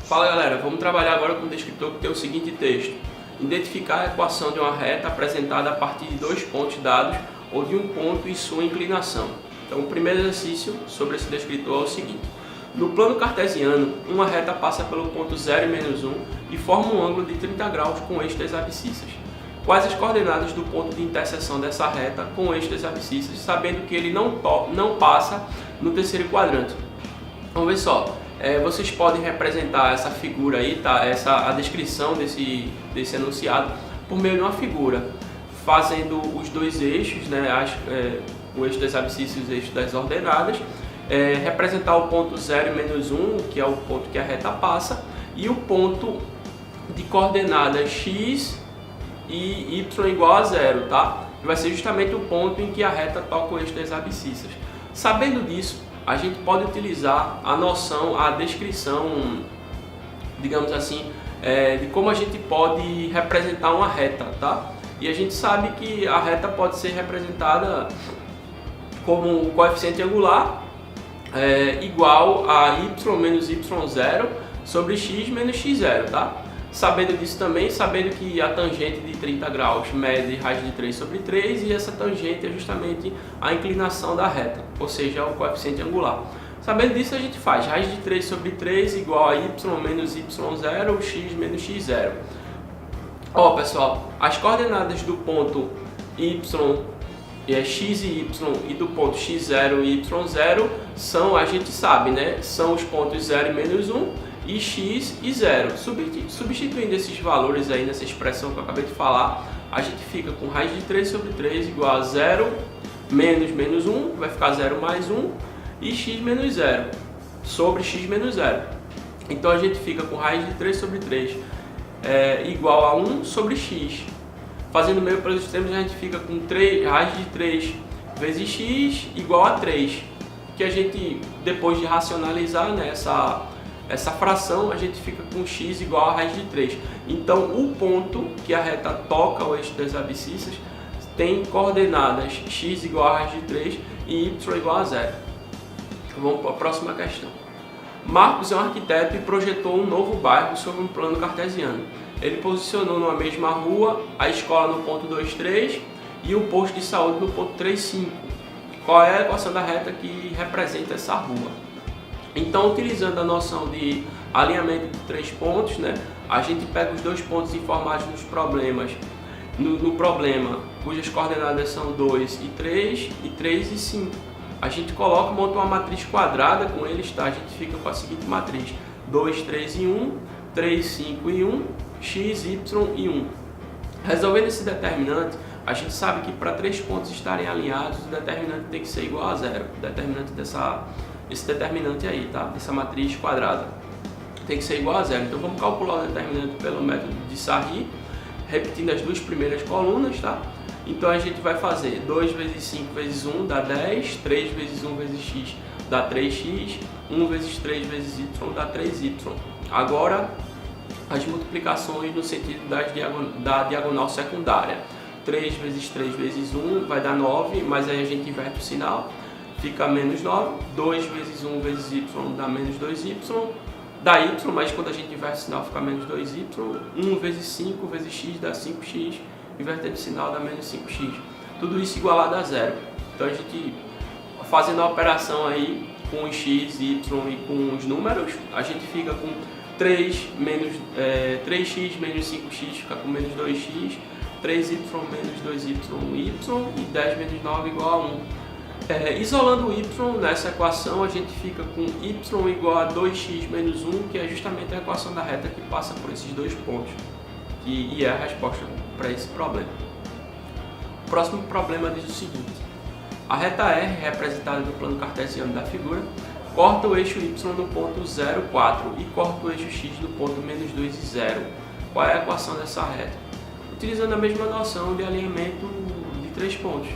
Fala galera, vamos trabalhar agora com um descritor que tem o seguinte texto: identificar a equação de uma reta apresentada a partir de dois pontos dados ou de um ponto e sua inclinação. Então o primeiro exercício sobre esse descritor é o seguinte: no plano cartesiano, uma reta passa pelo ponto 0 e menos 1 e forma um ângulo de 30 graus com eixo das abscissas. Quais as coordenadas do ponto de interseção dessa reta com o eixo das abscissas, sabendo que ele não passa no terceiro quadrante? Vamos ver só. Vocês podem representar essa figura aí, tá? A descrição desse enunciado por meio de uma figura, fazendo os dois eixos, né? O eixo das abscissas e o eixo das ordenadas, representar o ponto 0 e menos 1, que é o ponto que a reta passa, e o ponto de coordenadas x e y igual a 0, tá? Que vai ser justamente o ponto em que a reta toca o eixo das abscissas. Sabendo disso, a gente pode utilizar a noção, a descrição, digamos assim, de como a gente pode representar uma reta, tá? E a gente sabe que a reta pode ser representada como um coeficiente angular igual a y menos y0 sobre x menos x0, tá? Sabendo disso também, sabendo que a tangente de 30 graus mede raiz de 3 sobre 3 e essa tangente é justamente a inclinação da reta, ou seja, o coeficiente angular. Sabendo disso, a gente faz raiz de 3 sobre 3 igual a y menos y0 ou x menos x0. Ó, pessoal, as coordenadas do ponto y, x e y, e do ponto x0 e y0 são, a gente sabe, né? São os pontos 0 e menos 1 e x e 0. Substituindo esses valores aí nessa expressão que eu acabei de falar, a gente fica com raiz de 3 sobre 3 igual a 0 menos 1, vai ficar 0 mais 1, e x menos 0 sobre x menos 0. Então a gente fica com raiz de 3 sobre 3 igual a 1 sobre x. Fazendo meio pelos extremos, a gente fica com raiz de 3 vezes x igual a 3, que a gente, depois de racionalizar, né, essa fração, a gente fica com x igual a raiz de 3. Então, o ponto que a reta toca o eixo das abscissas tem coordenadas x igual a raiz de 3 e y igual a 0. Vamos para a próxima questão. Marcos é um arquiteto e projetou um novo bairro sobre um plano cartesiano. Ele posicionou numa mesma rua a escola no ponto 2,3 e o posto de saúde no ponto 3,5. Qual é a equação da reta que representa essa rua? Então, utilizando a noção de alinhamento de 3 pontos, né, a gente pega os dois pontos informados nos problemas, no problema, cujas coordenadas são 2 e 3, e 3 e 5. A gente monta uma matriz quadrada com eles, tá? A gente fica com a seguinte matriz: 2, 3 e 1, 3, 5 e 1, x, y e 1. Resolvendo esse determinante, a gente sabe que para 3 pontos estarem alinhados, o determinante tem que ser igual a 0. O determinante esse determinante aí, tá? Essa matriz quadrada tem que ser igual a 0. Então vamos calcular o determinante pelo método de Sarri, repetindo as duas primeiras colunas, tá? Então a gente vai fazer 2 vezes 5 vezes 1 dá 10, 3 vezes 1 vezes x dá 3x, 1 vezes 3 vezes y dá 3y. Agora as multiplicações no sentido da diagonal secundária. 3 vezes 3 vezes 1 vai dar 9, mas aí a gente inverte o sinal, fica menos 9. 2 vezes 1 vezes y dá menos 2y, dá y, mas quando a gente inverte o sinal fica menos 2y. 1 vezes 5 vezes x dá 5x, invertendo o sinal dá menos 5x. Tudo isso igualado a 0. Então a gente, fazendo a operação aí com os x, y e com os números, a gente fica com 3x menos 5x fica com menos 2x, 3y menos 2y e 10 menos 9 igual a 1. Isolando o y nessa equação, a gente fica com y igual a 2x menos 1, que é justamente a equação da reta que passa por esses dois pontos, e é a resposta para esse problema. O próximo problema diz o seguinte: a reta R, representada no plano cartesiano da figura, corta o eixo y no ponto 0, 4 e corta o eixo x no ponto menos 2 e 0. Qual é a equação dessa reta? Utilizando a mesma noção de alinhamento de 3 pontos.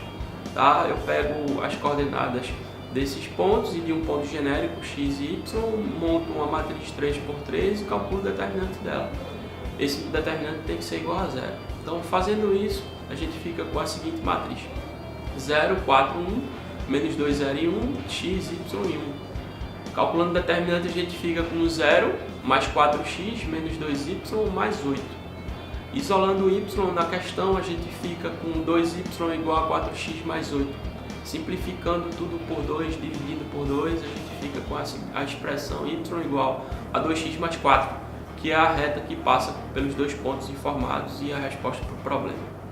Tá? Eu pego as coordenadas desses pontos e de um ponto genérico x e y, monto uma matriz 3x3 e calculo o determinante dela. Esse determinante tem que ser igual a 0. Então, fazendo isso, a gente fica com a seguinte matriz: 0, 4, 1, menos 2, 0 e 1, x, y e 1. Calculando o determinante, a gente fica com 0 mais 4x menos 2y mais 8. Isolando o y na questão, a gente fica com 2y igual a 4x mais 8. Simplificando tudo por 2, dividindo por 2, a gente fica com a expressão y igual a 2x mais 4, que é a reta que passa pelos dois pontos informados e a resposta para o problema.